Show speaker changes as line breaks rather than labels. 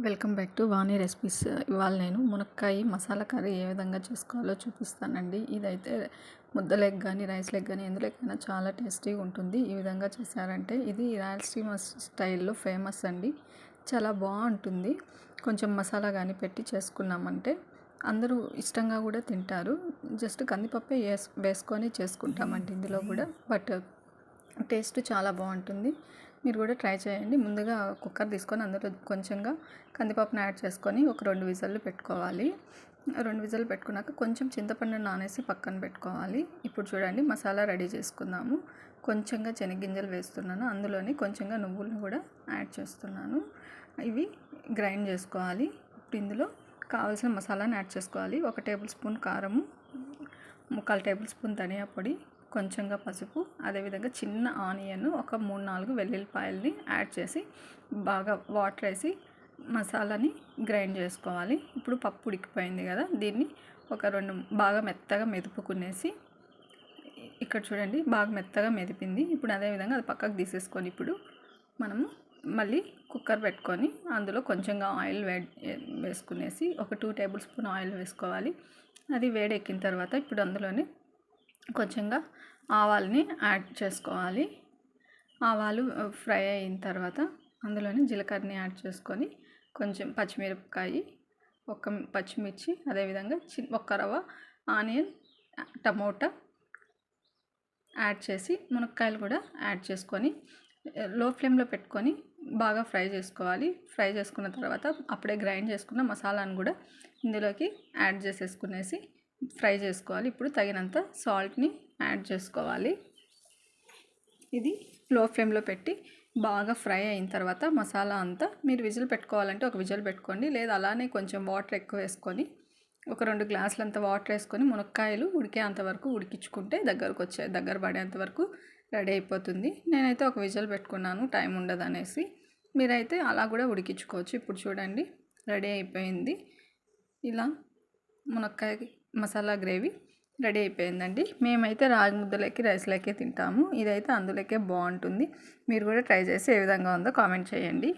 Welcome back to Vani recipes. ఇవాళ నేను మునక్కాయ మసాలా కర్రీ ఏ విధంగా చేసుకోవాలో చూపిస్తానండి. ఇదైతే ముద్దలేకి కానీ రైస్ లెగ్ కానీ ఎందులోకైనా చాలా టేస్టీగా ఉంటుంది. ఈ విధంగా చేశారంటే ఇది రాయలసీమ స్టైల్లో ఫేమస్ అండి. చాలా బాగుంటుంది. కొంచెం మసాలా కానీ పెట్టి చేసుకున్నామంటే అందరూ ఇష్టంగా కూడా తింటారు. జస్ట్ కందిపప్పే వేసుకొని చేసుకుంటామండి ఇందులో కూడా. బట్ టేస్ట్ చాలా బాగుంటుంది. మీరు కూడా ట్రై చేయండి. ముందుగా కుక్కర్ తీసుకొని అందులో కొంచెంగా కందిపప్పును యాడ్ చేసుకొని ఒక 2 విజిల్లు పెట్టుకోవాలి. 2 విజిల్లు పెట్టుకున్నాక కొంచెం చింతపండు నానేసి పక్కన పెట్టుకోవాలి. ఇప్పుడు చూడండి మసాలా రెడీ చేసుకుందాము. కొంచెంగా శనగగింజలు వేస్తున్నాను. అందులోని కొంచెంగా నువ్వులను కూడా యాడ్ చేస్తున్నాను. ఇవి గ్రైండ్ చేసుకోవాలి. ఇప్పుడు ఇందులో కావాల్సిన మసాలాను యాడ్ చేసుకోవాలి. 1 టేబుల్ స్పూన్ కారము, 1/4 టేబుల్ స్పూన్ ధనియా పొడి, కొంచెంగా పసుపు, అదేవిధంగా చిన్న ఆనియన్, ఒక 3-4 వెల్లుల్లిపాయలని యాడ్ చేసి బాగా వాటర్ వేసి మసాలాని గ్రైండ్ చేసుకోవాలి. ఇప్పుడు పప్పు ఉడికిపోయింది కదా, దీన్ని ఒక 2 బాగా మెత్తగా మెదుపుకునేసి ఇక్కడ చూడండి బాగా మెత్తగా మెదిపింది. ఇప్పుడు అదేవిధంగా అది పక్కకు తీసేసుకొని ఇప్పుడు మనము మళ్ళీ కుక్కర్ పెట్టుకొని అందులో కొంచెంగా ఆయిల్ వేసుకునేసి ఒక 2 టేబుల్ స్పూన్ ఆయిల్ వేసుకోవాలి. అది వేడెక్కిన తర్వాత ఇప్పుడు అందులోనే కొంచెంగా ఆవాలని యాడ్ చేసుకోవాలి. ఆవాలు ఫ్రై అయిన తర్వాత అందులోనే జీలకర్రని యాడ్ చేసుకొని కొంచెం పచ్చిమిరపకాయ, ఒక పచ్చిమిర్చి, అదేవిధంగా ఒక్క రవ్వ ఆనియన్, టమోటా యాడ్ చేసి మునక్కాయలు కూడా యాడ్ చేసుకొని లో ఫ్లేమ్లో పెట్టుకొని బాగా ఫ్రై చేసుకోవాలి. ఫ్రై చేసుకున్న తర్వాత అప్పుడే గ్రైండ్ చేసుకున్న మసాలాను కూడా ఇందులోకి యాడ్ చేసేసుకునేసి ఫ్రై చేసుకోవాలి. ఇప్పుడు తగినంత సాల్ట్ని యాడ్ చేసుకోవాలి. ఇది లో ఫ్లేమ్లో పెట్టి బాగా ఫ్రై అయిన తర్వాత మసాలా అంతా మీరు విజిల్ పెట్టుకోవాలంటే ఒక విజిల్ పెట్టుకోండి, లేదా అలానే కొంచెం వాటర్ ఎక్కువ వేసుకొని ఒక 2 గ్లాసులంత వాటర్ వేసుకొని మునక్కాయలు ఉడికేంత వరకు ఉడికించుకుంటే దగ్గర పడేంత వరకు రెడీ అయిపోతుంది. నేనైతే ఒక విజిల్ పెట్టుకున్నాను, టైం ఉండదనేసి. మీరైతే అలా కూడా ఉడికించుకోవచ్చు. ఇప్పుడు చూడండి రెడీ అయిపోయింది. ఇలా మునక్కాయ మసాలా గ్రేవీ రెడీ అయిపోయిందండి. మేమైతే రాగి ముద్దలకి రైస్లకే తింటాము. ఇదైతే అందులోకే బాగుంటుంది. మీరు కూడా ట్రై చేసి ఏ విధంగా ఉందో కామెంట్ చేయండి.